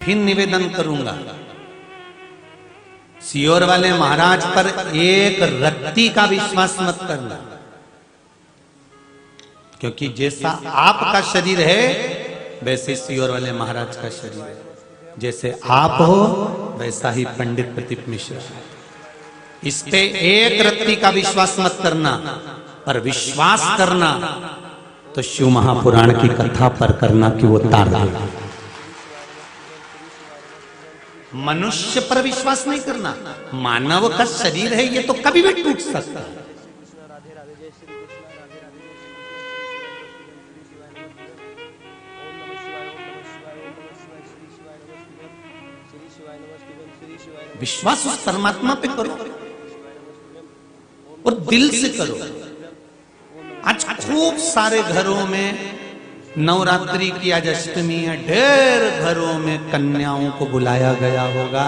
फिर निवेदन करूंगा, सियोर वाले महाराज पर एक रत्ती का विश्वास मत करना, क्योंकि जैसा आपका शरीर है वैसे सियोर वाले महाराज का शरीर है। जैसे आप हो वैसा ही पंडित प्रदीप मिश्र है। इस पे एक रत्ती का विश्वास मत करना, पर विश्वास करना तो शिव महापुराण की कथा पर करना कि वो तार देगा। मनुष्य पर विश्वास नहीं करना। मानव का शरीर है, ये तो कभी भी टूट सकता है। विश्वास उस परमात्मा पे करो और दिल से करो। आज खूब सारे घरों में नवरात्रि की आज अष्टमी है, ढेर घरों में कन्याओं को बुलाया गया होगा,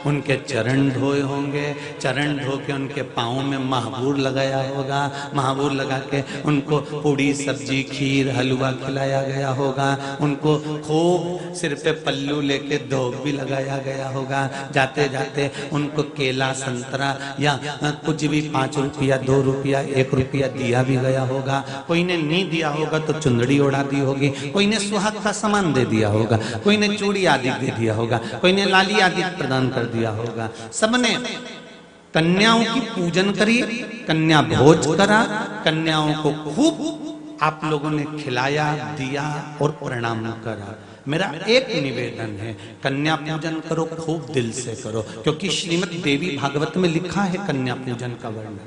उनके चरण धोए होंगे, चरण धो के उनके पाँव में महाबूर लगाया होगा, महाबूर लगा के उनको पूड़ी सब्जी खीर हलवा खिलाया गया होगा, उनको खूब सिर पे पल्लू लेके धोक भी लगाया गया होगा, जाते जाते उनको केला संतरा या कुछ भी 5 रुपया 2 रुपया 1 रुपया दिया भी गया होगा। कोई ने नहीं दिया होगा तो चुंदड़ी उड़ा दी होगी, कोई ने सुहाग का सामान दे दिया होगा, कोई ने चूड़ी आदि दे दिया होगा, कोई ने लाली आदि प्रदान कर दिया होगा। सबने कन्याओं की पूजन करी, कन्या भोज करा, कन्याओं को खूब आप लोगों ने खिलाया दिया और प्रणाम करा। मेरा एक निवेदन है, कन्या पूजन करो, खूब दिल से करो, क्योंकि श्रीमद् देवी भागवत में लिखा है कन्या पूजन का वर्णन।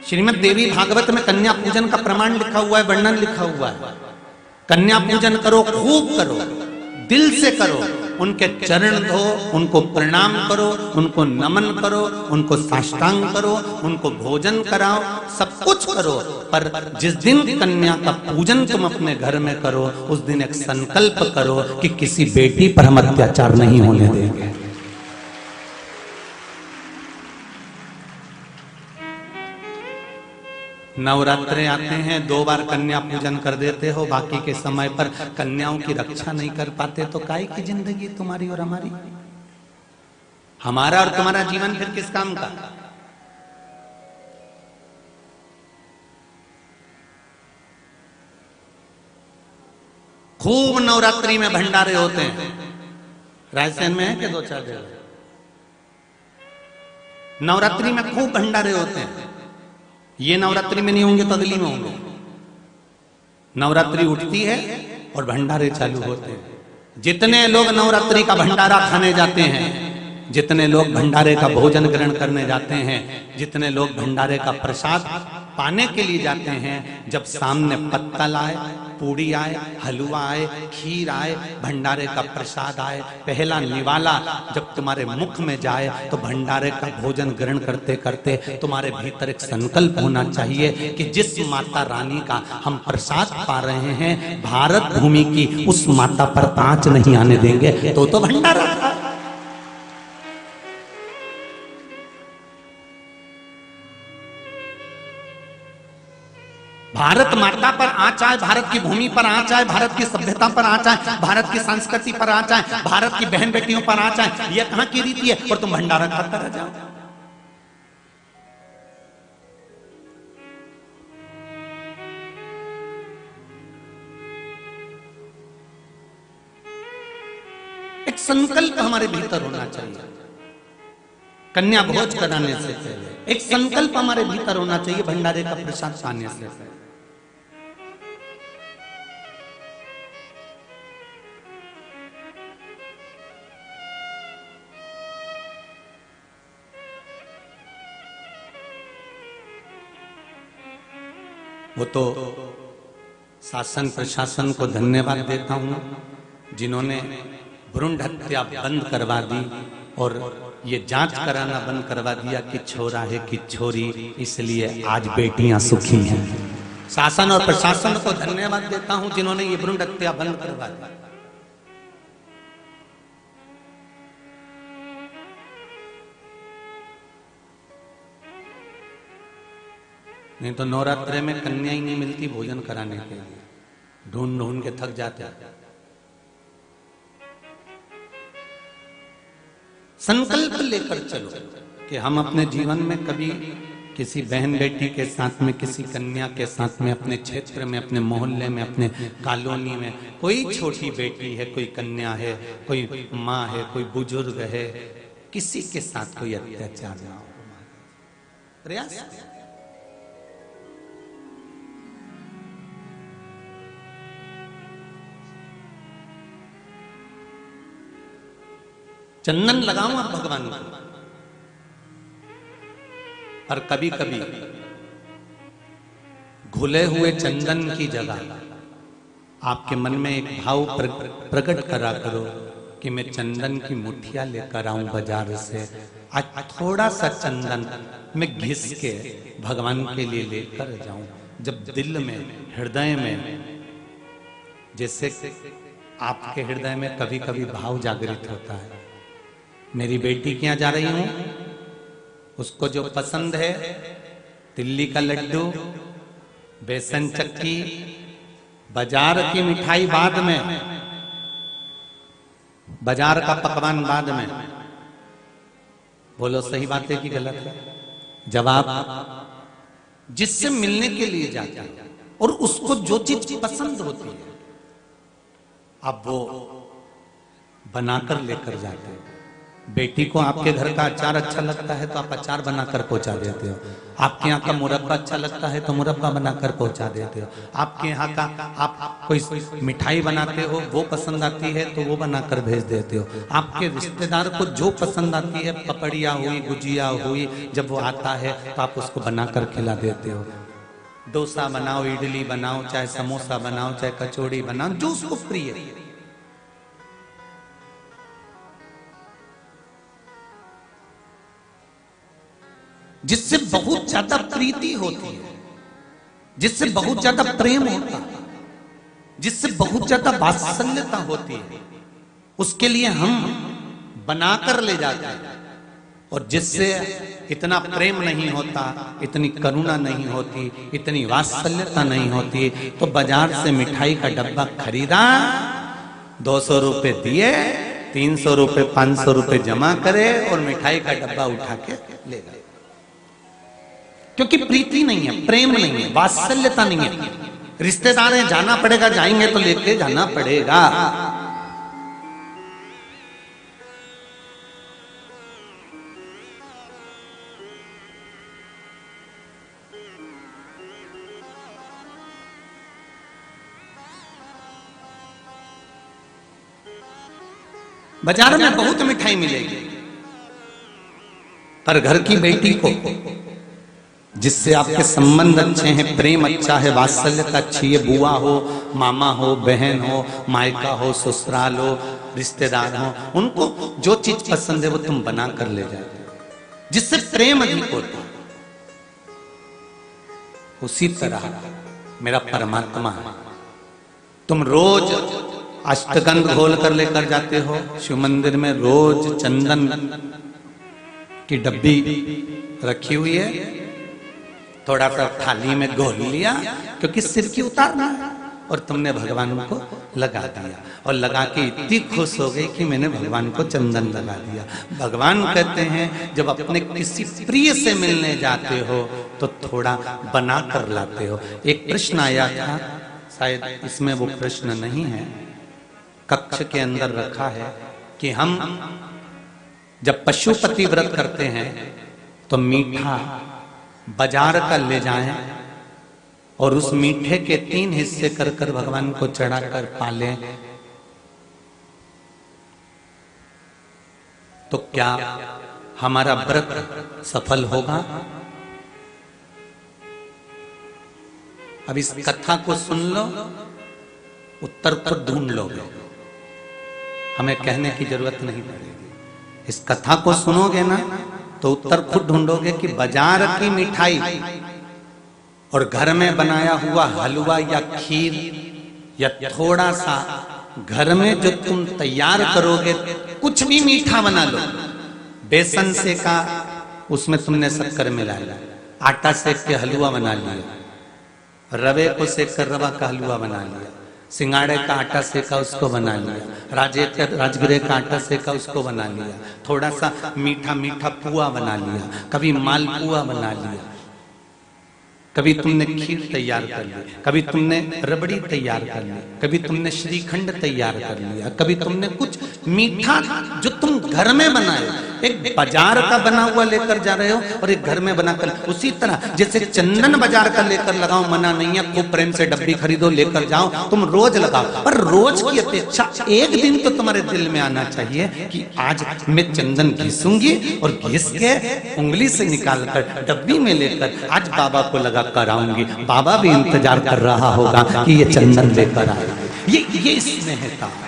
श्रीमद् देवी भागवत में कन्या पूजन का प्रमाण लिखा हुआ है, वर्णन लिखा हुआ है। कन्या पूजन करो, खूब करो, दिल से करो, उनके चरण धो, उनको प्रणाम करो, उनको नमन करो, उनको साष्टांग करो, उनको भोजन कराओ, सब कुछ करो। पर जिस दिन कन्या का पूजन तुम अपने घर में करो, उस दिन एक संकल्प करो कि किसी बेटी पर हम अत्याचार नहीं होने देंगे। नवरात्रे आते हैं, 2 बार कन्या पूजन कर देते हो, बाकी के समय पर कन्याओं की रक्षा नहीं कर पाते, तो काय की जिंदगी तुम्हारी और हमारी? हमारा और तुम्हारा जीवन फिर किस काम का? खूब नवरात्रि में भंडारे होते हैं। रायसेन में है कि 2-4 जगह नवरात्रि में खूब भंडारे होते हैं। ये नवरात्रि में नहीं होंगे तो अगली में होंगे। नवरात्रि उठती है और भंडारे चालू होते हैं। जितने लोग नवरात्रि का भंडारा खाने जाते हैं, जितने लोग भंडारे का भोजन ग्रहण करने जाते हैं, जितने लोग भंडारे का प्रसाद पाने के लिए जाते हैं, जब सामने पत्तल आए, पूड़ी आए, हलवा आए, खीर आए, भंडारे का प्रसाद आए, पहला निवाला जब तुम्हारे मुख में जाए, तो भंडारे का भोजन ग्रहण करते करते तुम्हारे भीतर एक संकल्प होना चाहिए कि जिस माता रानी का हम प्रसाद पा रहे हैं, भारत भूमि की उस माता पर आंच नहीं आने देंगे। तो भंडारा भारत माता पर आंच आए, भारत की भूमि पर आंच आए, भारत की सभ्यता पर आंच आए, भारत की संस्कृति पर आंच आए, भारत की बहन बेटियों पर आंच आए। यह कहां की रीति है? और तुम भंडारा खाता रह जाओ। एक संकल्प हमारे भीतर होना चाहिए। कन्या भोज कराने से पहले एक संकल्प हमारे भीतर होना चाहिए, भंडारे का प्रसाद पाने से पहले। वो तो शासन प्रशासन को धन्यवाद देता हूं, जिन्होंने भ्रूण हत्या बंद करवा दी और ये जांच कराना बंद करवा दिया कि छोरा है कि छोरी, इसलिए आज बेटियां सुखी हैं। शासन और प्रशासन को धन्यवाद देता हूं जिन्होंने ये भ्रूण हत्या बंद करवा दी। नहीं तो नवरात्रे में कन्या ही नहीं मिलती भोजन कराने के लिए। ढूंढ ढूंढ के थक जाते हैं। संकल्प लेकर चलो कि हम अपने जीवन में कभी किसी बहन बेटी के साथ में, किसी कन्या के साथ में, अपने क्षेत्र में, अपने मोहल्ले में, अपने कॉलोनी में कोई छोटी बेटी है, कोई कन्या है, कोई माँ है, कोई बुजुर्ग है, किसी के साथ कोई अत्याचार ना हो। प्रयास चंदन लगाओ आप भगवान को। और कभी कभी घुले हुए चंदन की जगह आपके मन में एक भाव प्रकट करा करो कि मैं चंदन की मुठिया लेकर आऊं बाजार से, आज थोड़ा सा चंदन मैं घिस के भगवान के लिए लेकर जाऊं। जब दिल में, हृदय में, जैसे आपके हृदय में कभी कभी भाव जागृत होता है, मेरी बेटी के यहाँ जा रही हूं, उसको जो पसंद है तिल्ली का लड्डू, बेसन चक्की, बाजार की मिठाई बाद में, बाजार का पकवान बाद में। बोलो सही बात है कि गलत है? जब आप जिससे मिलने के लिए जाते हैं और उसको जो चीज पसंद होती है आप वो बनाकर लेकर जाते हैं। बेटी को आपके घर का अचार अच्छा लगता है तो आप अचार बनाकर पहुंचा देते हो, आपके यहाँ का मुरब्बा अच्छा लगता है तो मुरब्बा बनाकर पहुंचा देते हो, आपके यहाँ का आप कोई मिठाई बनाते हो वो पसंद आती है तो वो बनाकर भेज देते हो, आपके रिश्तेदार को जो पसंद आती है, पपड़िया हुई, गुजिया हुई, जब वो आता है तो आप उसको बनाकर खिला देते हो। डोसा बनाओ, इडली बनाओ, चाहे समोसा बनाओ, चाहे कचौड़ी बनाओ, जो उसको प्रिय है। जिससे बहुत ज्यादा प्रीति होती है, जिससे बहुत ज्यादा प्रेम होता है, जिससे बहुत ज्यादा वात्सल्यता होती है, उसके लिए हम बनाकर ले जाते हैं। और जिससे इतना प्रेम नहीं होता, इतनी करुणा नहीं होती, इतनी वात्सल्यता नहीं होती, तो बाजार से मिठाई का डब्बा खरीदा, 200 रुपए दिए, 300 रुपए, 500 रुपए जमा करे और मिठाई का डब्बा उठा के ले गए। क्योंकि प्रीति नहीं है, प्रेम नहीं है, वात्सल्यता नहीं है। रिश्तेदार हैं, जाना पड़ेगा, जाएंगे तो लेके जाना पड़ेगा। बाजार में बहुत मिठाई मिलेगी, पर घर की बेटी को, जिससे आपके संबंध अच्छे हैं, प्रेम अच्छा है, वात्सल्यता अच्छी है, बुआ हो, मामा हो, बहन हो, मायका हो, ससुराल हो, रिश्तेदार हो, उनको जो चीज पसंद है वो तुम बना कर ले जाते हो, जिससे प्रेम अधिक होता है। उसी तरह मेरा परमात्मा है। तुम रोज अष्टगंध घोल कर लेकर जाते हो शिव मंदिर में, रोज चंदन की डब्बी रखी हुई है, थोड़ा सा थाली में घोल लिया क्योंकि सिर की उतारना है, और तुमने भगवान को लगा दिया, और लगा के इतनी खुश हो गई कि मैंने भगवान को चंदन लगा दिया। भगवान कहते हैं जब अपने किसी प्रिय से मिलने जाते हो तो थोड़ा बना कर लाते हो। एक प्रश्न आया था, शायद इसमें वो प्रश्न नहीं है, कक्ष के अंदर रखा है कि हम जब पशुपति व्रत करते हैं तो मीठा बाजार का ले जाएं और उस मीठे के 3 हिस्से कर कर भगवान को चढ़ाकर पालें, तो क्या हमारा व्रत सफल होगा? अब इस कथा को सुन लो, उत्तर खुद ढूंढ लोगे, हमें कहने की जरूरत नहीं पड़ेगी। इस कथा को सुनोगे ना तो उत्तर खुद ढूंढोगे कि बाजार की मिठाई और घर में बनाया हुआ हलवा या खीर या थोड़ा सा घर में जो तुम तैयार करोगे, कुछ भी मीठा बना लो, बेसन से का उसमें तुमने शक्कर मिला लिया, आटा सेक के हलवा बना लिया, रवे को सेक कर रवा का हलवा बना लिया, सिंगाड़े का आटा सेका उसको बना लिया, राजगिरे का आटा सेका उसको बना लिया, थोड़ा सा मीठा मीठा पुआ बना लिया, कभी मालपुआ बना लिया, कभी तुमने खीर तैयार कर ली, कभी तुमने रबड़ी तैयार कर ली, कभी तुमने श्रीखंड तैयार कर लिया, कभी तुमने कुछ मीठा जो तुम घर में बनाए, एक बाजार का बना हुआ लेकर जा रहे हो और एक घर में बनाकर। उसी तरह जैसे चंदन बाजार का लेकर लगाओ, मना नहीं है, खूब प्रेम से डब्बी खरीदो लेकर जाओ, तुम रोज लगाओ, पर रोज की अपेक्षा एक दिन तो तुम्हारे दिल में आना चाहिए कि आज मैं चंदन घिसूंगी और घिस के उंगली से निकालकर डब्बी में लेकर आज बाबा को लगा कर आऊंगी। बाबा भी इंतजार कर रहा होगा कि ये चंदन लेकर आए। ये स्नेहता है।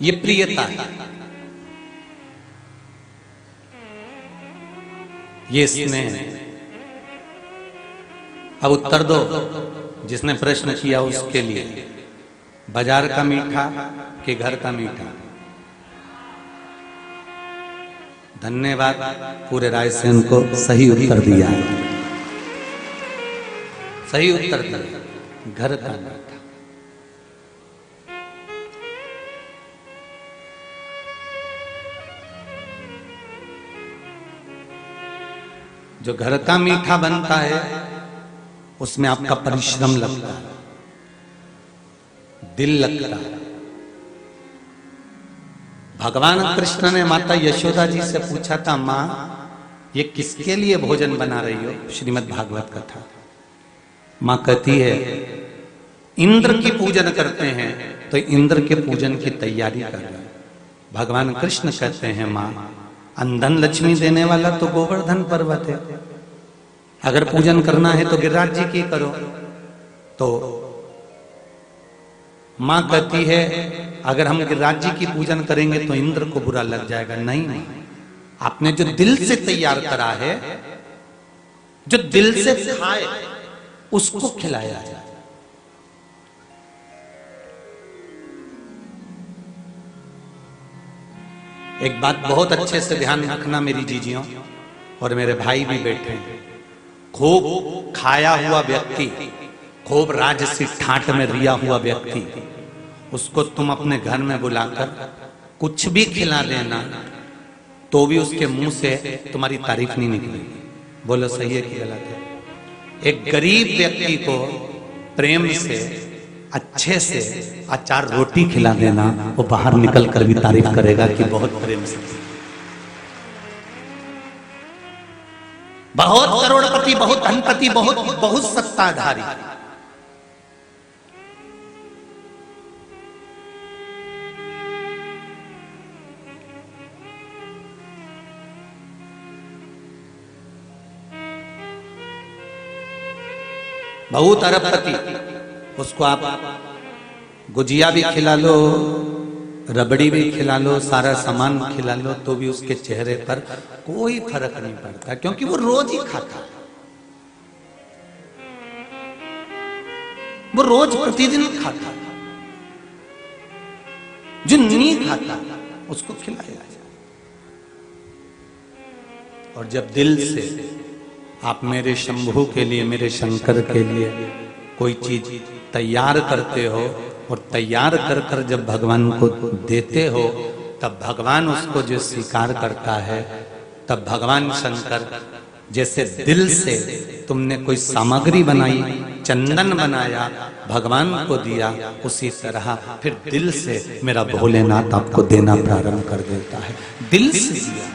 ये प्रियता है, ये स्नेह। अब उत्तर दो जिसने प्रश्न किया उसके लिए, बाजार का मीठा कि घर का मीठा? धन्यवाद, पूरे रायसेन को सही उत्तर दिया है, सही उत्तर दिया, घर का मीठा। जो घर का मीठा बनता है उसमें आपका परिश्रम लगता है, दिल लगता है। भगवान कृष्ण ने माता यशोदा जी से पूछा था, मां ये किसके लिए भोजन बना रही हो? श्रीमद् भागवत कथा। मां कहती है इंद्र की पूजन करते हैं तो इंद्र के पूजन की तैयारी कर रहे हैं। भगवान कृष्ण कहते हैं, मां अंधन लक्ष्मी देने वाला तो गोवर्धन पर्वत है, अगर पूजन करना है तो गिरिराज जी की करो। तो मां कहती है अगर हम गिरिराज जी की पूजन करेंगे तो इंद्र को बुरा लग जाएगा। नहीं, आपने जो दिल से तैयार करा है, जो दिल से खाए उसको खिलाया जाए। एक बात बहुत अच्छे से ध्यान रखना मेरी जीजियों और मेरे भाई भी बैठे हैं। खूब खाया हुआ व्यक्ति, खूब राजसी ठाट में रिया हुआ व्यक्ति, उसको तुम अपने घर में बुलाकर कुछ भी खिला देना तो भी उसके मुंह से तुम्हारी तारीफ नहीं निकलेगी। बोलो सही है कि गलत है? एक गरीब व्यक्ति को प्रेम से अच्छे से अचार रोटी खिला देना, वो बाहर निकल कर भी तारीफ करेगा कि बहुत प्रेम से। बहुत करोड़पति, बहुत धनपति, बहुत सत्ताधारी, बहुत अरबपति, उसको आप गुजिया भी खिला लो, रबड़ी भी खिला लो, सारा सामान खिला लो, तो भी उसके चेहरे पर कोई फर्क नहीं पड़ता, क्योंकि वो रोज ही खाता है। वो रोज प्रतिदिन खाता है। जो नहीं खाता उसको खिलाया जाए। और जब दिल से आप मेरे शंभू के लिए, मेरे शंकर के लिए कोई चीज तैयार करते हो और तैयार कर कर जब भगवान को देते हो, तब भगवान उसको जो स्वीकार करता है, तब भगवान शंकर जैसे दिल से तुमने कोई सामग्री बनाई, चंदन बनाया, भगवान को दिया, उसी तरह फिर दिल से मेरा भोलेनाथ आपको देना प्रारंभ कर देता है। दिल से दिया।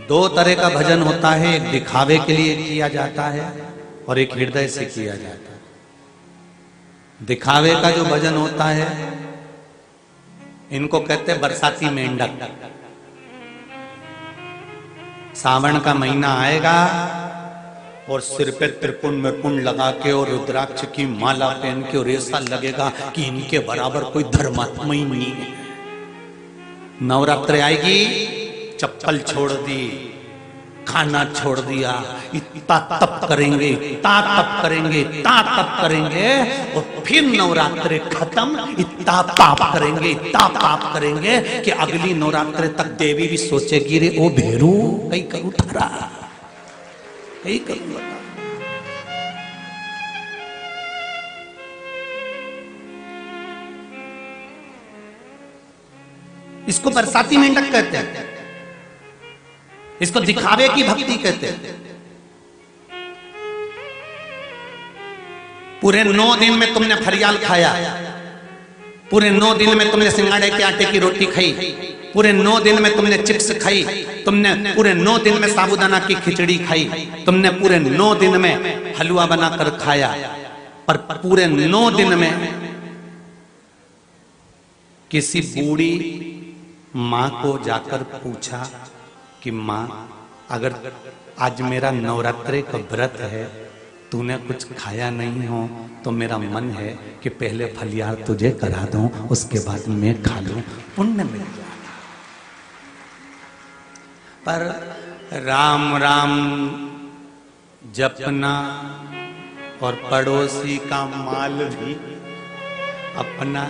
दो तरह का भजन होता है, एक दिखावे के लिए किया जाता है और एक हृदय से किया जाता है। दिखावे का जो भजन होता है, इनको कहते हैं बरसाती मेंढक। सावन का महीना आएगा और सिर पे त्रिपुंड मिरपुंड लगा के और रुद्राक्ष की माला पहन के, और ऐसा लगेगा कि इनके बराबर कोई धर्मात्मा ही नहीं है। नवरात्र आएगी, चप्पल छोड़ दी, खाना छोड़ दिया, इतना तप करेंगे, इतना तप करेंगे, इतना तप करेंगे, और फिर नवरात्रे खत्म, इतना पाप करेंगे, इतना पाप करेंगे कि अगली नवरात्रे तक देवी भी सोचेगी रे ओ भेरू कहीं करूँ थारा, कहीं करूँ। इसको बरसाती मेंढक कहते हैं, इसको दिखावे की भक्ति कहते हैं। पूरे 9 दिन में तुमने फरियाल खाया, पूरे 9 दिन में तुमने सिंगाड़े के आटे की रोटी खाई, पूरे 9 दिन में तुमने चिप्स खाई, तुमने पूरे 9 दिन में साबूदाना की खिचड़ी खाई, तुमने पूरे 9 दिन में हलवा बनाकर खाया, पर पूरे 9 दिन में किसी बूढ़ी माँ को जाकर पूछा कि माँ अगर आज मेरा नवरात्रे का व्रत है, तूने कुछ खाया नहीं हो तो मेरा मन है कि पहले फलियार तुझे करा दूं, उसके बाद मैं खा लूं, पुण्य मिल जाए। पर राम राम जपना और पड़ोसी का माल भी अपना,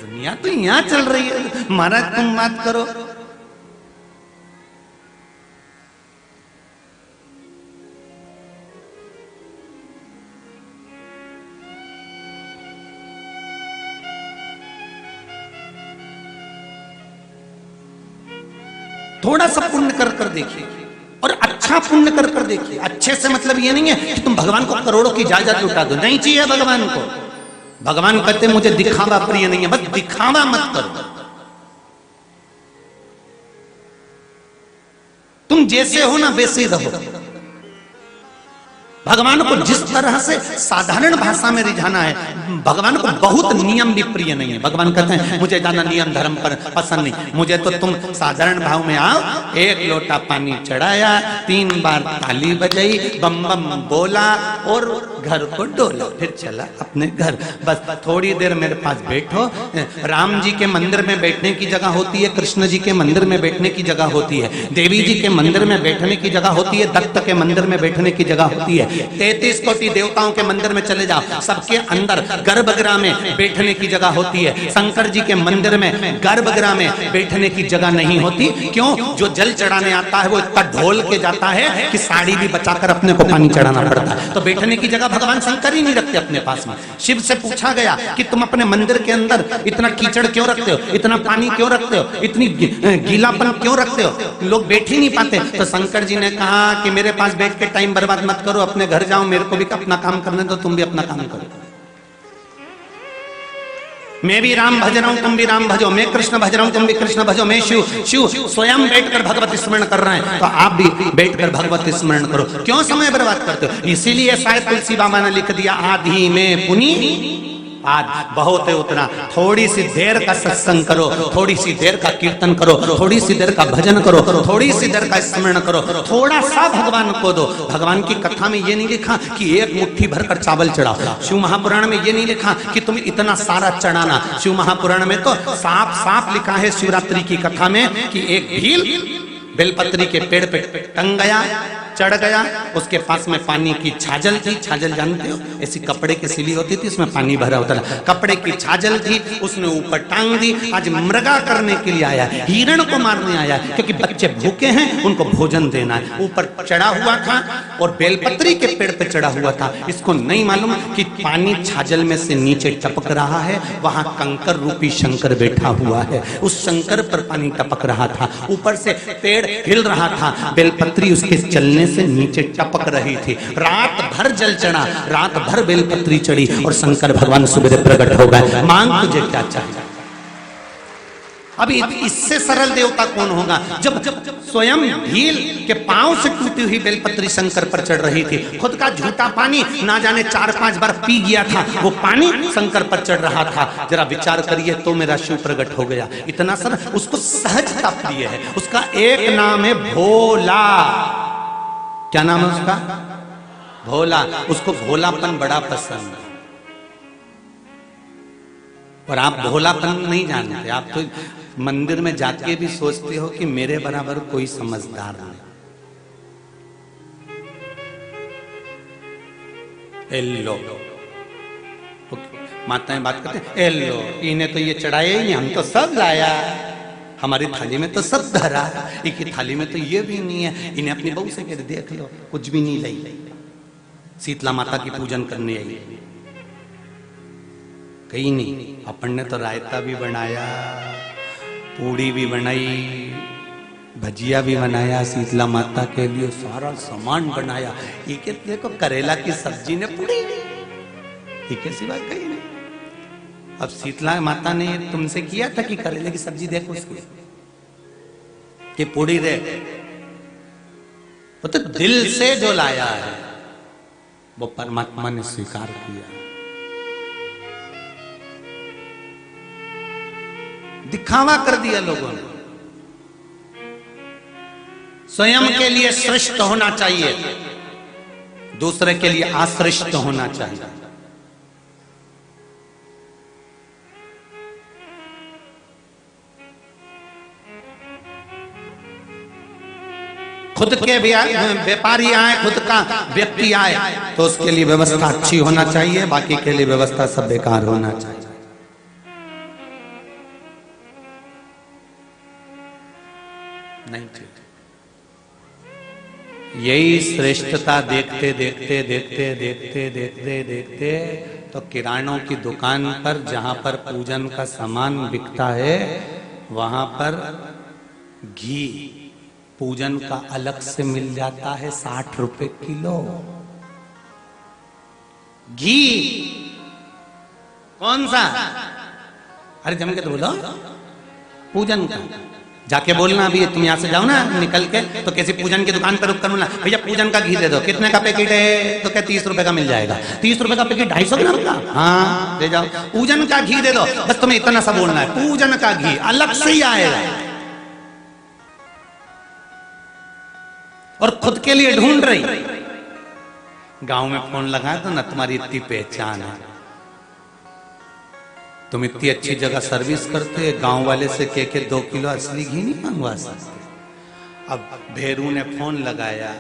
दुनिया तो यहां चल रही है, महाराज तुम बात करो। थोड़ा सा पुण्य कर कर देखिए, और अच्छा पुण्य कर कर देखिए। अच्छे से मतलब ये नहीं है कि तुम भगवान को करोड़ों की जायदाद लुटा दो, नहीं चाहिए भगवान को। भगवान कहते मुझे दिखावा प्रिय नहीं है, बस दिखावा मत करो। तुम जैसे हो ना वैसे ही रहो। भगवान को जिस तरह से साधारण भाषा में रिझाना है, भगवान को बहुत नियम भी प्रिय नहीं है। भगवान कहते हैं मुझे ज्यादा नियम धर्म पर पसंद नहीं, मुझे तो तुम साधारण भाव में आओ, 1 लोटा पानी चढ़ाया, 3 बार ताली बजाई, बम बम बोला और घर को डोला, फिर चला अपने घर। बस थोड़ी देर मेरे पास बैठो। राम जी के मंदिर में बैठने की जगह होती है, कृष्ण जी के मंदिर में बैठने की जगह होती है, देवी जी के मंदिर में बैठने की जगह होती है, दत्त के मंदिर में बैठने की जगह होती है, 33 कोटि देवताओं के मंदिर में चले जाओ, सबके अंदर गर्भगृह में बैठने की जगह होती है। शंकर जी के मंदिर में गर्भगृह में बैठने की जगह नहीं होती। क्यों? जो जल चढ़ाने आता है वो इतना ढोल के जाता है कि साड़ी भी बचाकर अपने को पानी चढ़ाना पड़ता है। तो बैठने की जगह भगवान शंकर ही नहीं रखते अपने पास में। शिव से पूछा गया कि तुम अपने मंदिर के अंदर इतना कीचड़ क्यों रखते हो, इतना पानी क्यों रखते हो, इतनी गीलापन क्यों रखते हो, लोग बैठ ही नहीं पाते। तो शंकर जी ने कहा कि मेरे पास बैठ के टाइम बर्बाद मत करो, अपने घर जाओ, मेरे को भी अपना काम करने दो, तुम भी अपना काम करो। मैं भी राम भज रहा हूं, तुम भी राम भजो, मैं कृष्ण भज रहा हूं, तुम भी कृष्ण भजो, मैं शिव स्वयं बैठकर भगवत स्मरण कर रहे हैं, तो आप भी बैठकर भगवत स्मरण करो। क्यों समय बर्बाद करते हो? इसीलिए शायद तुलसी बाबा ने लिख दिया, आधी में पुनी आज बहुत है उतना। थोड़ी सी देर का सत्संग करो, थोड़ी सी देर का कीर्तन करो, थोड़ी सी देर का भजन करो, थोड़ी सी देर का स्मरण करो, थोड़ा सा भगवान को दो। भगवान की कथा में ये नहीं लिखा कि 1 मुट्ठी भरकर चावल चढ़ाओ। शिव महापुराण में ये नहीं लिखा कि तुम इतना सारा चढ़ाना। शिव महापुराण में तो साफ साफ लिखा है शिवरात्रि की कथा में कि एक भील बेलपत्री के पेड़ पे टंग गया, चढ़ गया, उसके पास में पानी की छाजल थी। छाजल जानते हो, ऐसी कपड़े की सिली होती थी, उसमें पानी भरा होता था। कपड़े की छाजल थी, उसने ऊपर टांग दी। आज मृगा करने के लिए आया, हिरण को मारने आया, क्योंकि बच्चे भूखे हैं, उनको भोजन देना है। ऊपर चढ़ा हुआ था और बेलपत्री के पेड़ पे चढ़ा हुआ था। इसको नहीं मालूम कि पानी छाजल में से नीचे टपक रहा है, वहां कंकर रूपी शंकर बैठा हुआ है, उस शंकर पर पानी टपक रहा था। ऊपर से पेड़ हिल रहा था, बेलपत्री उसके चलने से नीचे टपक रही थी। रात भर जल चढ़ा, रात भर बेलपत्री चढ़ी, और शंकर भगवान सुबह प्रकट हो गए। मांग तुझे क्या चाहिए? अभी इससे सरल देवता कौन होगा? जब स्वयं भील के पांव से टूटी हुई बेलपत्री शंकर पर चढ़ रही थी, खुद का झूठा पानी ना जाने 4-5 बार पी गया था, वो पानी शंकर पर चढ़ रहा था। जरा विचार करिए तो मेरा शिव प्रकट हो गया। इतना सरल, उसको सहजता प्रिय है। उसका एक नाम है भोला। क्या नाम है उसका? भोला। उसको भोलापन बड़ा पसंद है। और आप भोलापन नहीं जानते, आप तो मंदिर में जाके भी सोचते हो कि मेरे बराबर कोई समझदार नहीं। एल्लो तो माताएं बात करते हैं, एल्लो इन्हें तो ये चढ़ाया ही नहीं, हम तो सब लाया, हमारी थाली में तो सब धरा, एक ही थाली में तो ये भी नहीं है। इन्हें अपनी बहू से कहते देख लो कुछ भी नहीं लाई, शीतला माता की पूजन करने आई, कहीं नहीं। अपन ने तो रायता भी बनाया, पूड़ी भी बनाई, भजिया भी बनाया शीतला माता के लिए, सारा सामान बनाया। ये के देखो करेला की सब्जी ने पूड़ी, ये कैसी बात कही नहीं। अब शीतला माता ने तुमसे किया था कि करेले की सब्जी देखो उसकी कि पूड़ी दे, वो तो दिल से जो लाया है वो परमात्मा ने स्वीकार किया। दिखावा कर दिया लोगों ने। स्वयं के लिए श्रेष्ठ होना चाहिए, दूसरे के लिए आश्रिष्ट होना चाहिए। खुद के व्यापारी आए, खुद का व्यक्ति आए तो उसके लिए व्यवस्था अच्छी होना चाहिए, बाकी के लिए व्यवस्था सब बेकार होना चाहिए। नहीं ठीक। यही श्रेष्ठता देखते देखते देखते देखते देखते देखते तो किरानों की दुकान पर जहां पर पूजन का सामान बिकता है वहां पर घी पूजन का अलग से मिल जाता है 60 रुपए किलो। घी कौन सा? अरे जम के तो बोलो पूजन का। जाके बोलना अभी तुम यहां से जाओ ना निकल के तो किसी पूजन की दुकान पर रुक कर बोलना भैया पूजन का घी दे दो। कितने का पैकेट है? तो क्या 30 रुपए का मिल जाएगा। 30 रुपए का पैकेट 250 ग्राम का? हाँ ले जाओ। पूजन का घी दे दो, बस तुम्हें इतना सा बोलना है, पूजन का घी अलग से ही आएगा। और खुद के लिए ढूंढ रही, गांव में फोन लगाया तो ना तुम्हारी इतनी पहचान है, तुम इतनी अच्छी जगह सर्विस करते, गांव वाले से के 2 किलो असली घी नहीं मंगवा सकते। अब भेरू ने फोन लगाया,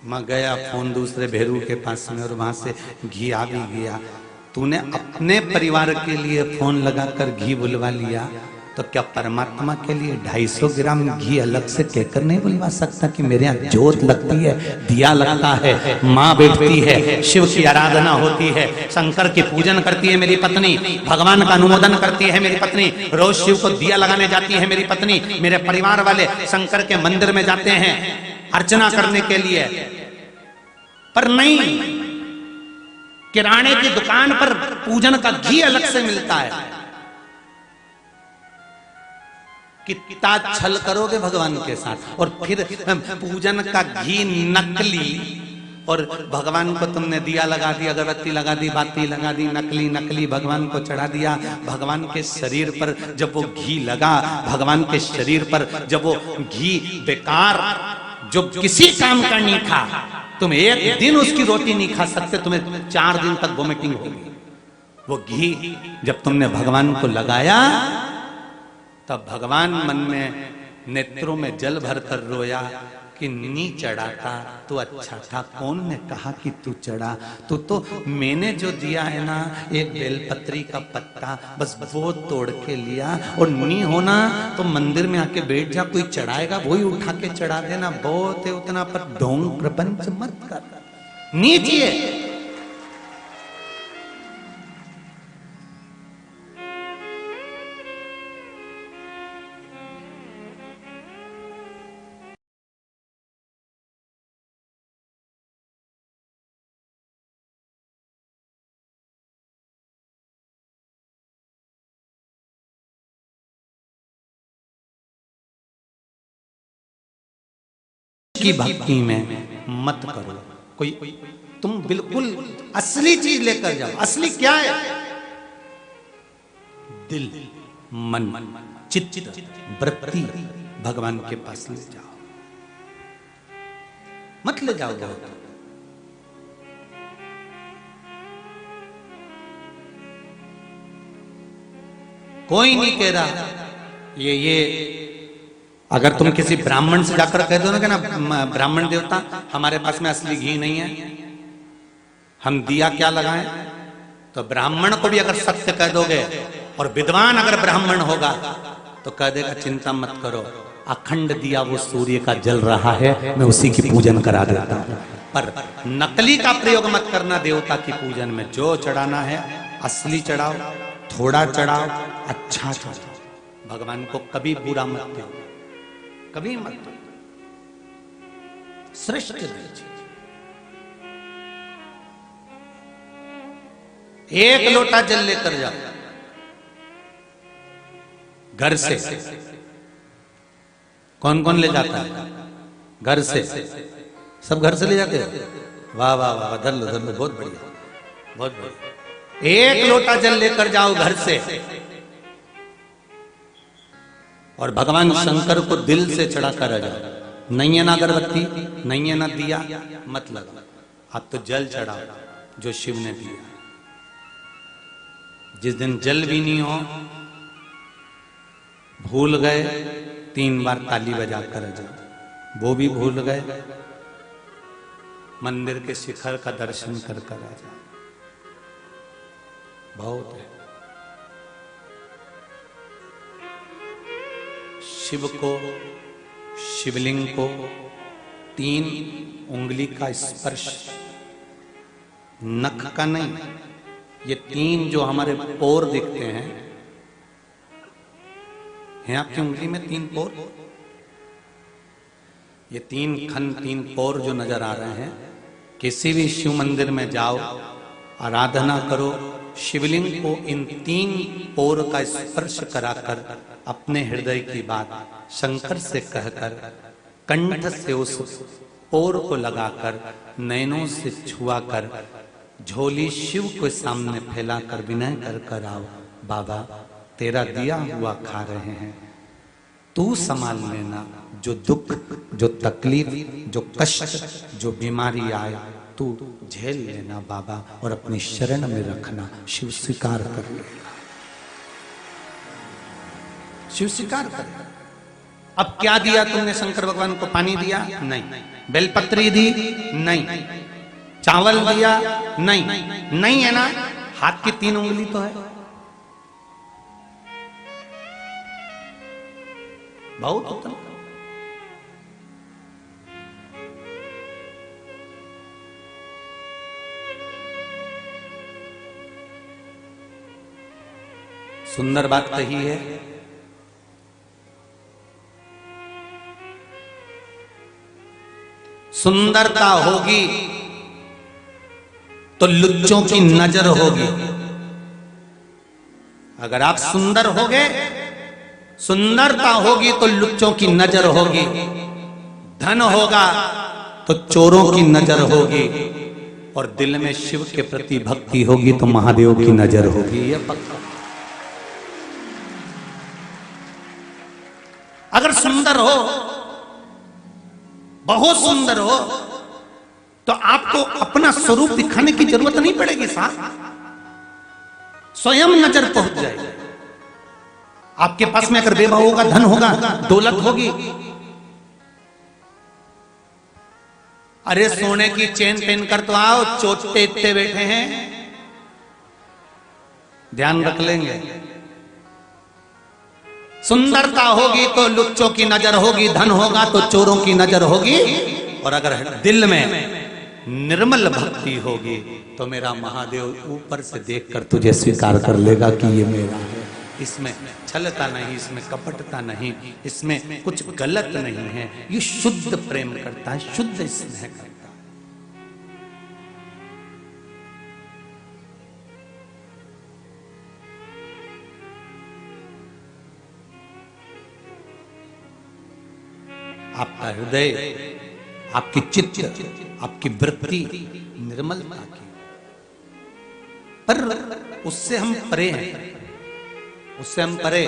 मैं गया फोन दूसरे भेरू के पास में और वहां से घी आ भी गया। तूने अपने परिवार के लिए फोन लगाकर घी बुलवा लिया तो क्या परमात्मा के लिए 250 ग्राम घी अलग से कहकर नहीं बुलवा सकता कि मेरे यहाँ जोत लगती है, दिया लगता है, माँ बैठती है, शिव की आराधना होती है, शंकर की पूजन करती है मेरी पत्नी, भगवान का अनुमोदन करती है मेरी पत्नी, रोज शिव को दिया लगाने जाती है मेरी पत्नी, मेरे परिवार वाले शंकर के मंदिर में जाते हैं अर्चना करने के लिए। पर नहीं, किराने की दुकान पर पूजन का घी अलग से मिलता है। कितना छल करोगे भगवान के साथ। और फिर पूजन का घी नकली, और भगवान को तुमने दिया लगा दी, अगरबत्ती लगा दी, बाती लगा दी, नकली नकली भगवान को चढ़ा दिया। भगवान के शरीर पर जब वो घी लगा, भगवान के शरीर पर जब वो घी बेकार जो किसी काम का नहीं था, तुम एक दिन उसकी रोटी नहीं खा सकते, तुम्हें 4 दिन तक वोमिटिंग होगी। वो घी जब तुमने भगवान को लगाया तब भगवान मन में नेत्रों में जल भर कर रोया कि नी चढ़ाता तो अच्छा था। कौन ने कहा कि तू चढ़ा? तो मैंने जो दिया है ना, एक बेलपत्री का पत्ता, बस वो तोड़ के लिया। और नी होना तो मंदिर में आके बैठ जा, कोई चढ़ाएगा वही उठा के चढ़ा देना, बहुत है उतना, पर ढोंग प्रपंच मत कर। नीचे की भक्ति में मत करो। कोई तुम बिल्कुल असली चीज लेकर जाओ। असली क्या है? दिल, मन, चित्त, वृत्ति भगवान के पास ले जाओ, मत ले जाओ बहुत। कोई नहीं कह रहा ये अगर तुम किसी ब्राह्मण से जाकर कह दो ना कि ना ब्राह्मण देवता हमारे पास में असली घी नहीं है, हम दिया क्या लगाएं? तो ब्राह्मण को भी अगर सत्य कह दोगे और विद्वान अगर ब्राह्मण होगा तो कह देगा चिंता मत करो, अखंड दिया वो सूर्य का जल रहा है, मैं उसी की पूजन करा देता हूं। पर नकली का प्रयोग मत करना देवता की पूजन में। जो चढ़ाना है असली चढ़ाओ, थोड़ा चढ़ाओ, अच्छा चढ़ाओ। भगवान को कभी बुरा मत दो, कभी मत दो, श्रेष्ठ दीजिए। एक लोटा जल लेकर जाओ घर से। कौन कौन ले जाता है घर से? सब घर से ले जाते हो? वाह वाह वाह, धर लो धर लो, बहुत बढ़िया बहुत बढ़िया। एक लोटा जल लेकर जाओ घर से और भगवान शंकर को दिल से चढ़ा कर आ जाओ। नहीं है ना अगरबत्ती, नहीं है ना दिया, मत लगा, आप तो जल चढ़ाओ जो शिव ने दिया। जिस दिन जल भी नहीं हो, भूल गए 3 बार ताली बजा कर जाओ, वो भी भूल गए, मंदिर के शिखर का दर्शन कर कर आ जाओ। बहुत है। शिव को, शिवलिंग को 3 उंगली का स्पर्श, नख का नहीं, ये 3 जो हमारे पोर दिखते हैं आपकी उंगली में 3 पोर, ये 3 खन 3 पोर जो नजर आ रहे हैं, किसी भी शिव मंदिर में जाओ, आराधना करो, शिवलिंग को इन 3 पोर का स्पर्श कराकर अपने हृदय की बात शंकर से कहकर, कंठ से उस पोर को लगाकर, नैनों से छुआकर, झोली शिव के सामने फैलाकर विनय कर कर आओ, बाबा तेरा दिया हुआ खा रहे हैं, तू संभाल लेना, जो दुख, जो तकलीफ, जो कष्ट, जो बीमारी आए तू झेल लेना बाबा, और अपनी शरण में रखना। शिव स्वीकार कर लेगा, शिव स्वीकार कर। अब क्या दिया तुमने शंकर भगवान को? पानी दिया? नहीं। बेलपत्री दी? नहीं। चावल दिया? नहीं। नहीं है ना? हाथ की 3 उंगली तो है, बहुत उत्तम। सुंदर बात कही है। सुंदरता होगी तो लुच्चों की नजर होगी। अगर आप सुंदर होगे, सुंदरता होगी तो लुच्चों की नजर होगी, धन होगा तो चोरों की नजर होगी, और दिल में शिव के प्रति भक्ति होगी तो महादेव की नजर होगी। यह पक्का। अगर सुंदर हो, बहुत सुंदर हो, तो आपको अपना स्वरूप दिखाने की जरूरत नहीं पड़ेगी साहब, स्वयं नजर पहुंच जाएगी आपके पास में। अगर वैभव होगा, धन होगा, दौलत होगी, अरे सोने की चेन पहनकर तो आओ, चोटे इतने बैठे हैं, ध्यान रख लेंगे। सुंदरता होगी तो लुच्चों की नजर होगी, धन होगा तो चोरों की नजर होगी, और अगर दिल में निर्मल भक्ति होगी तो मेरा महादेव ऊपर से देखकर तुझे स्वीकार कर लेगा कि ये मेरा है। इसमें छलता नहीं, इसमें कपटता नहीं, इसमें कुछ गलत नहीं है। ये शुद्ध प्रेम करता है, शुद्ध स्नेह करता है। आपका हृदय, आपकी चित्त, आपकी वृत्ति निर्मलता की, पर उससे हम परे हैं, उससे हम परे।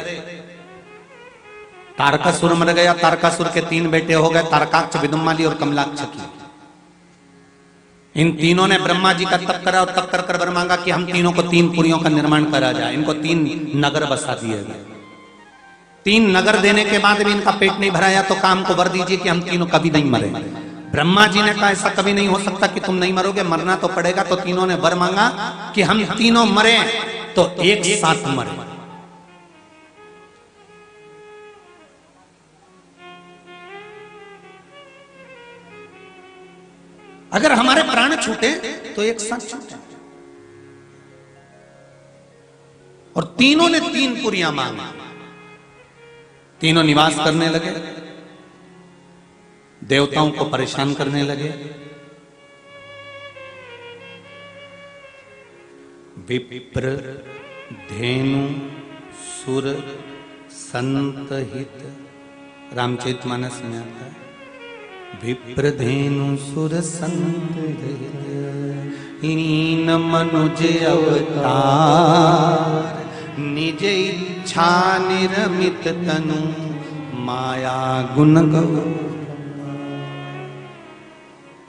तारकासुर मर गया, तारकासुर के 3 बेटे हो गए, तारकाक्ष, विदुम्माली और कमलाक्ष की। इन तीनों ने ब्रह्मा जी का तप करा, और तप कर कर वर मांगा कि हम तीनों को 3 पुरियों का निर्माण करा जाए। इनको 3 नगर बसा दिए गए। 3 नगर देने के बाद भी इनका पेट नहीं भराया, तो काम को वर दीजिए कि हम तीनों कभी नहीं मरे। ब्रह्मा जी ने कहा ऐसा कभी नहीं हो सकता कि तुम नहीं मरोगे, मरना तो पड़ेगा। तो तीनों ने वर मांगा कि हम तीनों मरे तो एक साथ मरे। अगर हमारे प्राण छूटे तो एक साथ छूटे। और तीनों ने 3 पुरियां मांगी। तीनों निवास करने लगे, देवताओं को परेशान करने लगे। विप्र धेनु सुर संत हित, रामचरितमानस में आता है। विप्र धेनु सुर संत हित, लीन मनुज अवतार, निज इच्छा निरमित तनु, माया गुण गौ।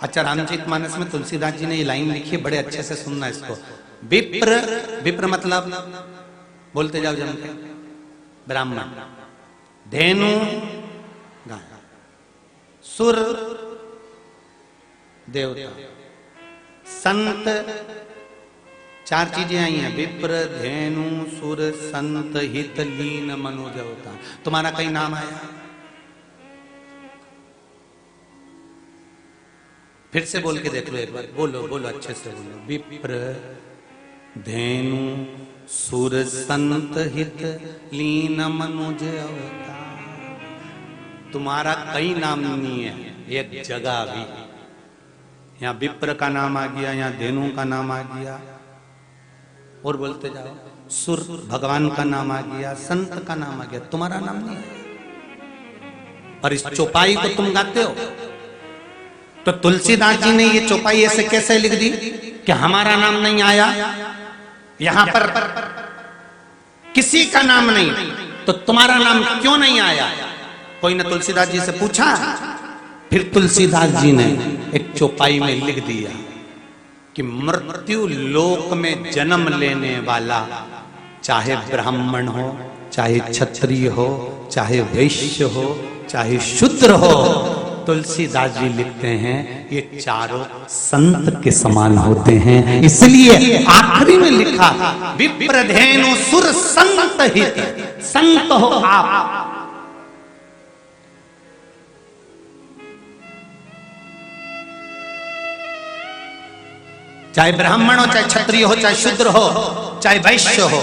अच्छा, रामचरितमानस में तुलसीदास जी ने ये लाइन लिखी है, बड़े अच्छे से सुनना इसको। विप्र, विप्र मतलब बोलते जाओ जम के, ब्राह्मण। धेनु गाय, सुर देवता, संत, 4 चीजें आई हैं। विप्र धेनु सुर संत हित लीन मनोज अवतार। तुम्हारा कहीं नाम आया? फिर से बोल के देख लो एक बार, बोलो बोलो अच्छे से बोलो। विप्र धेनु सुर संत हित लीन मनुज अवतार। तुम्हारा कई नाम नहीं है, एक जगह भी। यहाँ विप्र का नाम आ गया, यहाँ धेनु का नाम आ गया, और बोलते जाओ। सुर भगवान का नाम आ गया, संत का नाम आ गया, तुम्हारा नाम नहीं है। और इस चौपाई को तुम गाते हो। तो तुलसीदास जी ने ये चौपाई ऐसे कैसे लिख दी कि हमारा नाम नहीं आया, यहां पर किसी का नाम नहीं, तो तुम्हारा नाम क्यों नहीं आया? कोई ने तुलसीदास जी से पूछा। फिर तुलसीदास जी ने एक चौपाई में लिख दिया कि मृत्यु लोक में जन्म लेने वाला, चाहे ब्राह्मण हो, चाहे क्षत्रिय हो, चाहे वैश्य हो, चाहे शूद्र हो, तुलसीदास जी लिखते हैं ये चारों संत के समान होते हैं। इसलिए आखिरी में लिखा विप्रधेनु सुर संत हित, संत हो आप। चाहे ब्राह्मण हो, चाहे क्षत्रिय हो, चाहे शूद्र हो, चाहे वैश्य हो,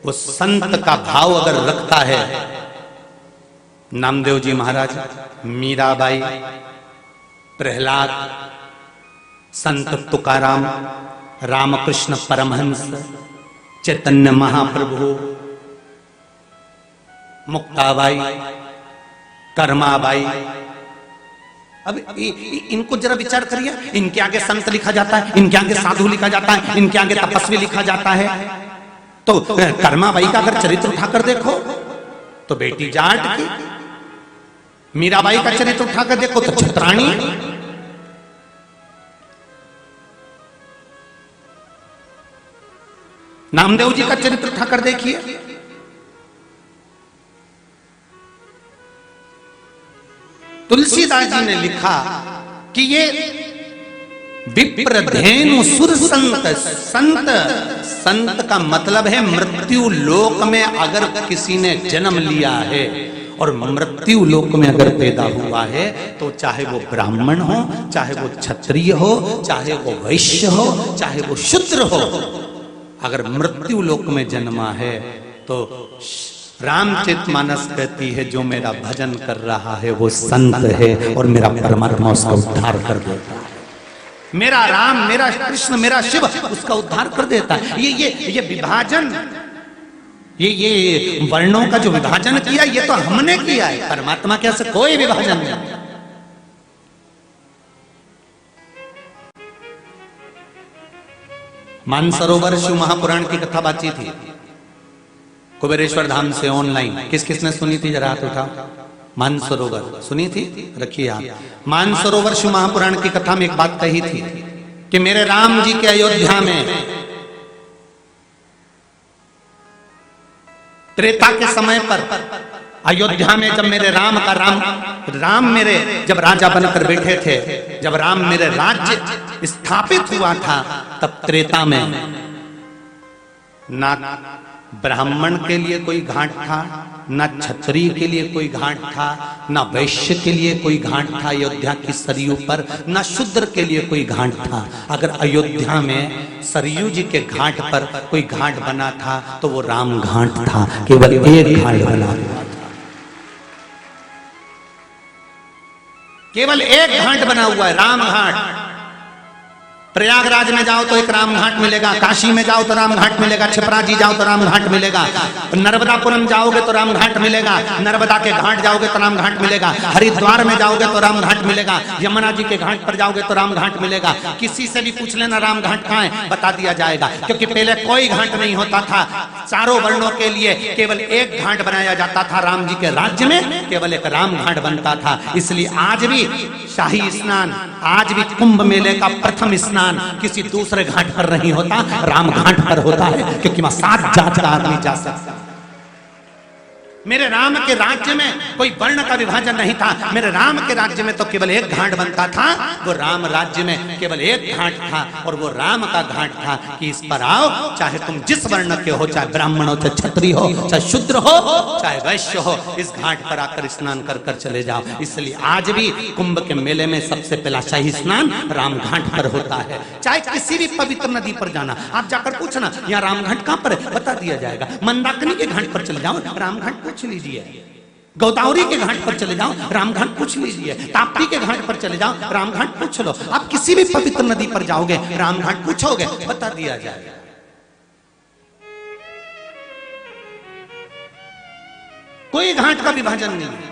वो संत का भाव अगर रखता है, नामदेव जी महाराज, मीराबाई, प्रहलाद, संत तुकाराम, रामकृष्ण परमहंस, चैतन्य महाप्रभु, मुक्ताबाई, कर्माबाई। अब इनको जरा विचार करिए, इनके आगे संत लिखा जाता है, इनके आगे साधु लिखा जाता है, इनके आगे तपस्वी लिखा जाता है। तो कर्माबाई का अगर चरित्र उठाकर देखो तो बेटी जाट की, मीराबाई का चरित्र उठाकर देखो तो छत्राणी, नामदेव जी का चरित्र उठाकर देखिए, तुलसीदास जी ने लिखा कि ये विप्रधेनु सुर संत, संत, संत का मतलब है मृत्यु लोक में अगर किसी ने जन्म लिया है और मृत्यु लोक में अगर पैदा हुआ है, तो चाहे वो ब्राह्मण हो, चाहे वो क्षत्रिय हो, चाहे वो वैश्य हो, चाहे वो शूद्र हो, अगर मृत्यु लोक में जन्मा है तो रामचरितमानस कहती है जो मेरा भजन कर रहा है वो संत है और मेरा परमात्मा उसका उद्धार कर देता है। मेरा राम, मेरा कृष्ण, मेरा शिव उसका उद्धार कर देता है। ये विभाजन, ये वर्णों का जो विभाजन किया ये तो हमने किया है, परमात्मा के से कोई विभाजन नहीं। मानसरोवर शिव महापुराण की कथा बातची थी कुबेरेश्वर धाम से ऑनलाइन। किस किसने सुनी थी जरा हाथ उठाओ। मानसरोवर सुनी थी, रखिए आप। मानसरोवर शिव महापुराण की कथा में एक बात कही थी कि मेरे राम जी के अयोध्या में त्रेता के समय पर अयोध्या में जब मेरे राम मेरे जब राजा बनकर बैठे थे, जब राम मेरे राज्य स्थापित हुआ था, तब त्रेता में ना ब्राह्मण के लिए कोई घाट था, ना क्षत्रिय के लिए कोई घाट था, ना वैश्य के लिए कोई घाट था अयोध्या की सरयू पर, ना शूद्र के लिए कोई घाट था। अगर अयोध्या में सरयू जी के घाट पर कोई घाट बना था तो वो राम घाट था, केवल एक घाट बना हुआ था, केवल एक घाट बना हुआ है, राम घाट। प्रयागराज में जाओ तो एक राम घाट मिलेगा, काशी में जाओ तो राम घाट मिलेगा, छिपरा जी जाओ तो राम घाट मिलेगा, नर्मदापुरम जाओगे तो राम घाट मिलेगा, नर्मदा के घाट जाओगे तो राम घाट मिलेगा, हरिद्वार में जाओगे तो राम घाट मिलेगा, यमुना जी के घाट पर जाओगे तो राम घाट मिलेगा। किसी से भी पूछ लेना राम घाट कहाँ है, बता दिया जाएगा। क्योंकि पहले कोई घाट नहीं होता था, चारों वर्णों के लिए केवल एक घाट बनाया जाता था। राम जी के राज्य में केवल एक राम घाट बनता था। इसलिए आज भी शाही स्नान, आज भी कुंभ मेले का प्रथम स्नान किसी दूसरे घाट पर नहीं होता, राम घाट पर होता है, क्योंकि वहां 7 जात का आदमी जा सकता है। मेरे राम के राज्य में कोई वर्ण का विभाजन नहीं था। मेरे राम के राज्य में तो केवल एक घाट बनता था, वो राम राज्य में केवल एक घाट था, और वो राम का घाट था कि इस पर आओ, चाहे तुम जिस वर्ण के हो, चाहे ब्राह्मण हो, चाहे क्षत्रिय हो, चाहे शूद्र हो, चाहे वैश्य हो, इस घाट पर आकर स्नान कर कर चले जाओ। इसलिए आज भी कुंभ के मेले में सबसे पहला शाही स्नान राम घाट पर होता है। चाहे किसी भी पवित्र नदी पर जाना, आप जाकर पूछना यहाँ राम घाट कहाँ पर है, बता दिया जाएगा। मंदाकिनी के घाट पर चले जाओ, राम घाट पूछ लीजिए। गोदावरी के घाट पर चले जाओ, राम घाट पूछ लीजिए। ताप्ती के घाट पर चले जाओ, राम घाट पूछ लो। आप किसी भी पवित्र नदी पर जाओगे, राम घाट पूछोगे, बता दिया जाएगा। कोई घाट का विभाजन नहीं है।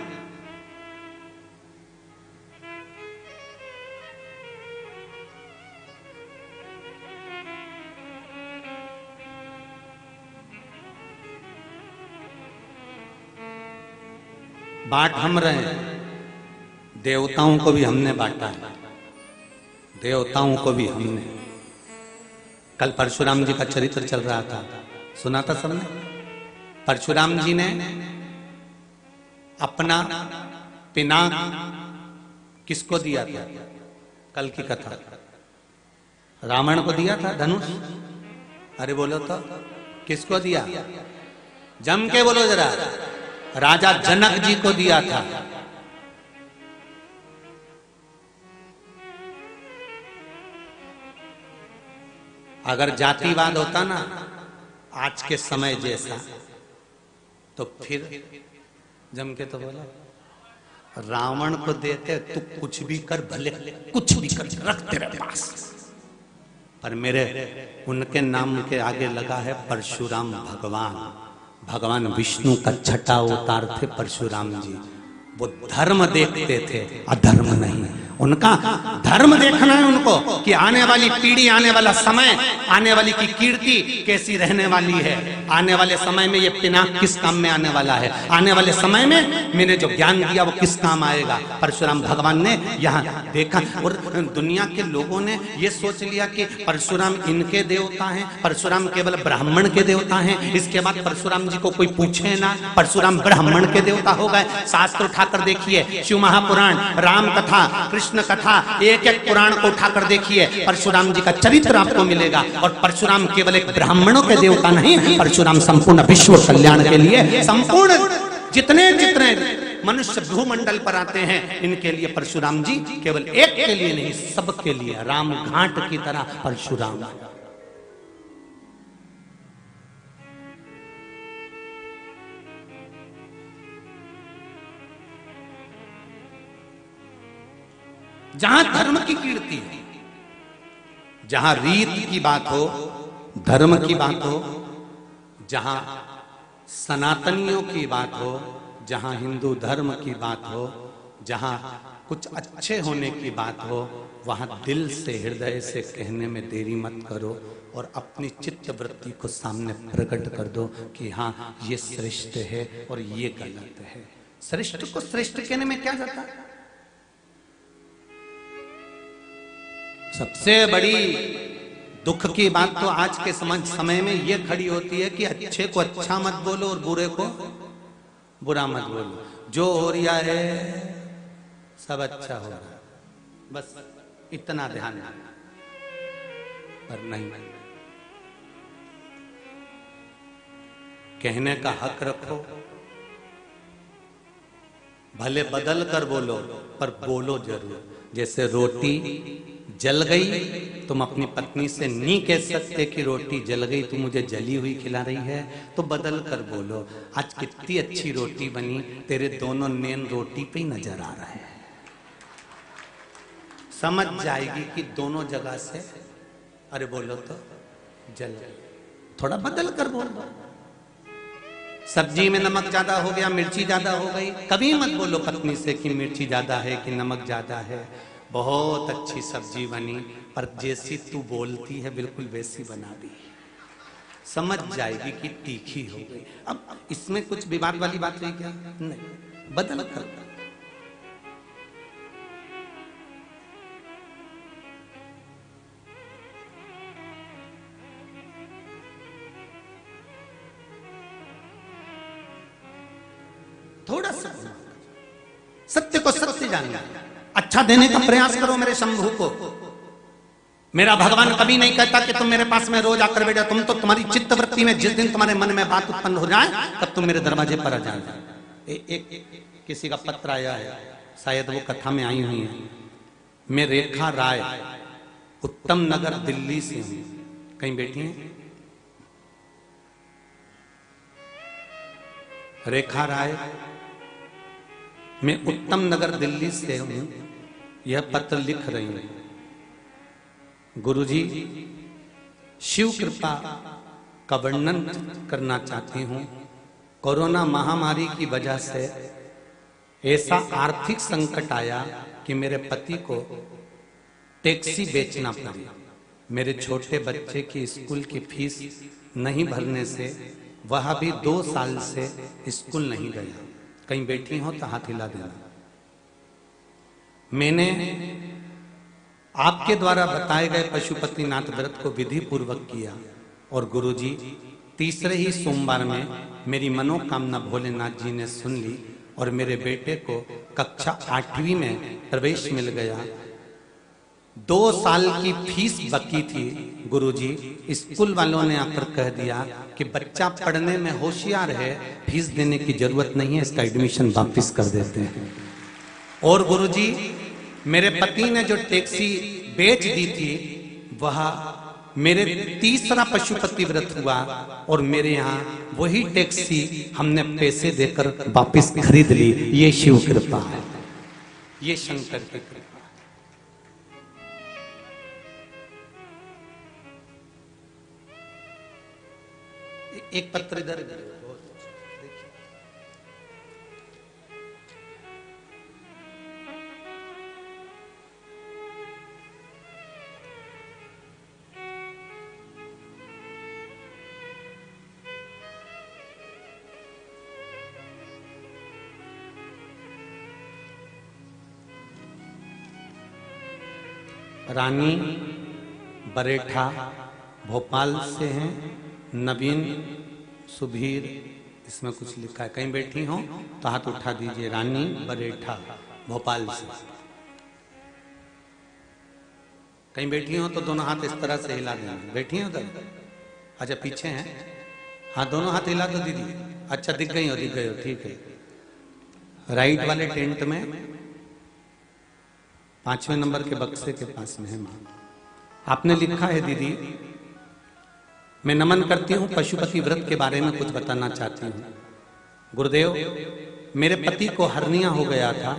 बांट हम रहे हैं, देवताओं को भी हमने बांटा है, देवताओं को भी हमने। कल परशुराम जी का चरित्र चल रहा था, सुना था सबने। परशुराम जी ने अपना पिनाक किसको दिया था, कल की कथा, रावण को दिया था धनुष। अरे बोलो तो किसको दिया, जम के बोलो जरा। राजा जनक जी को दिया था। अगर जातिवाद होता ना आज के समय जैसा, तो फिर जम के तो बोला रावण को देते, तू कुछ भी कर, भले कुछ भी कर, रख तेरे पास। पर मेरे उनके नाम के आगे लगा है परशुराम भगवान। भगवान विष्णु का छठा अवतार थे परशुराम जी। वो धर्म देखते थे, अधर्म नहीं। उनका धर्म देखना है उनको कि आने वाली पीढ़ी, आने वाला समय, आने वाली की कीर्ति कैसी रहने वाली है। आने वाले समय में ये पिनाक किस काम में आने वाला है, आने वाले समय में मैंने जो ज्ञान दिया वो किस काम आएगा। परशुराम भगवान ने यहाँ देखा, और दुनिया के लोगों ने ये सोच लिया कि परशुराम इनके देवता हैं, परशुराम केवल ब्राह्मण के देवता हैं। इसके बाद परशुराम जी को कोई पूछे ना, परशुराम ब्राह्मण के देवता हो गए। शास्त्र उठाकर देखिए, शिव महापुराण, राम कथा, कृष्ण कथा, एक एक पुराण को उठाकर देखिए, परशुराम जी का चरित्र आपको मिलेगा। और परशुराम केवल एक ब्राह्मणों के देवता नहीं, परशुराम संपूर्ण विश्व कल्याण के लिए, संपूर्ण जितने जितने मनुष्य भूमंडल पर आते हैं, इनके लिए परशुराम जी केवल एक के लिए नहीं, सबके लिए। राम घाट की तरह परशुराम। जहां धर्म की कीर्ति, जहां रीत की बात हो, धर्म की बात हो, जहां सनातनियों की बात हो, जहां हिंदू धर्म की बात हो, जहां कुछ अच्छे होने की बात हो, वहां दिल से, हृदय से कहने में देरी मत करो और अपनी चित्त वृत्ति को सामने प्रकट कर दो कि हाँ ये श्रेष्ठ है और ये गलत है। श्रेष्ठ को श्रेष्ठ कहने में क्या जाता है। सबसे बड़ी दुख की बात तो आज के समय में ये खड़ी होती है कि अच्छे को अच्छा मत बोलो और बुरे को बुरा मत बोलो, जो हो रहा है सब अच्छा हो रहा है, बस इतना ध्यान रखना। पर नहीं, कहने का हक रखो, भले बदल कर बोलो पर बोलो जरूर। जैसे रोटी जल गई, तुम अपनी पत्नी से नहीं कह सकते कि रोटी जल गई, तू मुझे जली हुई खिला रही है, तो बदल कर बोलो, आज कितनी अच्छी रोटी बनी, तेरे दोनों नैन रोटी पे ही नजर आ रहे हैं। समझ जाएगी कि दोनों जगह से, अरे बोलो तो जल गई, थोड़ा बदल कर बोलो। सब्जी में नमक ज्यादा हो गया, मिर्ची ज्यादा हो गई, कभी मत बोलो पत्नी से कि मिर्ची ज्यादा है कि नमक ज्यादा है। बहुत अच्छी सब्जी बनी, पर जैसी तू बोलती है बिल्कुल वैसी बना दी, समझ जाएगी कि तीखी हो गई। अब इसमें कुछ विवाद वाली बात है क्या? नहीं, बदल कर। थोड़ा सा सत्य को सत्य जानना, अच्छा देने का प्रयास करो मेरे शंभू को। मेरा भगवान कभी नहीं कहता कि तुम मेरे पास में रोज आकर बैठो, तुम तो तुम्हारी चित्त वृत्ति में जिस दिन तुम्हारे मन में बात उत्पन्न हो जाए तब तुम मेरे दरवाजे पर आ जाए। एक किसी का पत्र आया है, शायद वो कथा में आई हुई है। मैं रेखा राय उत्तम नगर दिल्ली से हूं, कहीं बैठी हैं? रेखा राय, मैं उत्तम नगर दिल्ली से हूं, यह पत्र लिख रही हूं। गुरुजी, शिव कृपा का वर्णन करना चाहती हूं। कोरोना महामारी की वजह से ऐसा आर्थिक संकट आया कि मेरे पति को टैक्सी बेचना पड़ी। मेरे छोटे बच्चे की स्कूल की फीस नहीं भरने से वह भी 2 साल से स्कूल नहीं गया। कहीं बैठी हो तो हाथ हिला देना। मैंने आपके द्वारा बताए गए पशुपतिनाथ व्रत को विधि पूर्वक किया और गुरुजी, तीसरे ही सोमवार में मेरी मनोकामना भोलेनाथ जी ने सुन ली और मेरे बेटे को कक्षा 8वीं में प्रवेश मिल गया। 2 साल की फीस बाकी थी। गुरुजी, स्कूल वालों ने आकर कह दिया कि बच्चा पढ़ने में होशियार है, फीस देने की जरूरत नहीं है, इसका एडमिशन वापस कर देते हैं। और गुरुजी, मेरे पति ने जो टैक्सी बेच दी थी वह मेरे तीसरा पशुपति व्रत हुआ और मेरे यहाँ वही टैक्सी हमने पैसे देकर वापस खरीद ली। ये शिव कृपा है, ये शंकर की कृपा। एक पत्र इधर रानी बरेठा भोपाल से हैं, नवीन सुधीर, इसमें कुछ लिखा है। कहीं बैठी हो तो हाथ उठा दीजिए। रानी बरेठा भोपाल से। कहीं बैठी हो तो दोनों हाथ इस तरह से हिला देना। बैठी हो तो अच्छा, पीछे हैं, हाँ दोनों हाथ हिला दो दीदी। अच्छा, दिख गई हो, दिख गई हो, ठीक है। राइट वाले टेंट में 5वें नंबर के बक्से के पास में है मां। आपने लिखा है, दीदी मैं नमन करती हूँ, पशुपति व्रत के बारे में कुछ बताना चाहती हूँ। गुरुदेव, मेरे पति को हर्निया हो गया था,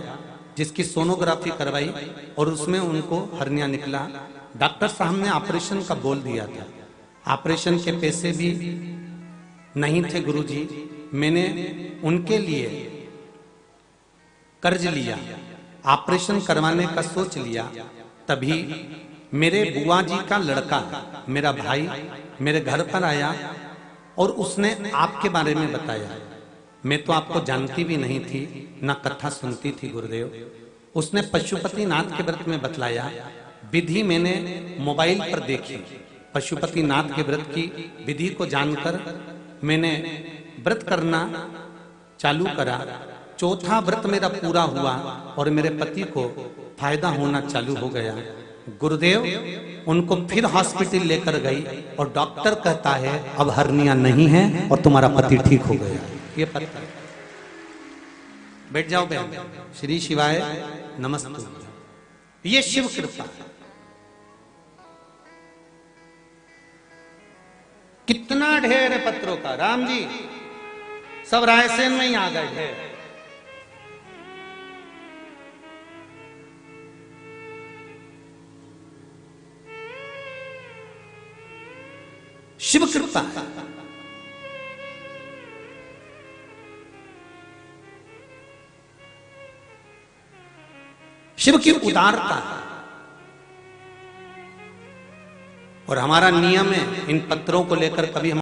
जिसकी सोनोग्राफी करवाई और उसमें उनको हर्निया निकला। डॉक्टर साहब ने ऑपरेशन का बोल दिया था। ऑपरेशन के पैसे भी नहीं थे गुरुजी। मैंने उनके लिए कर्ज लिया, ऑपरेशन करवाने का सोच लिया। तभी मेरे बुआ जी का लड़का, मेरा भाई, मेरे घर पर आया और उसने आपके बारे में बताया। मैं तो आपको जानती भी नहीं थी, ना कथा सुनती थी गुरुदेव। उसने पशुपतिनाथ के व्रत में बतलाया। विधि मैंने मोबाइल पर देखी। पशुपतिनाथ के व्रत की विधि को जानकर मैंने व्रत करना चालू करा, चौथा व्रत मेरा पूरा हुआ और मेरे पति को फायदा होना चालू हो गया। गुरुदेव उनको फिर हॉस्पिटल लेकर गई और डॉक्टर कहता है अब हर्निया नहीं है और तुम्हारा पति ठीक हो गया। ये पत्थर बैठ जाओ बहन। श्री शिवाय नमस्ते। ये शिव कृपा। कितना ढेर है पत्रों का। राम जी सब रायसेन में ही आ गए ढेर। शिव कृपा है। शिव की उदारता है। और हमारा नियम है इन पत्रों को लेकर कभी हम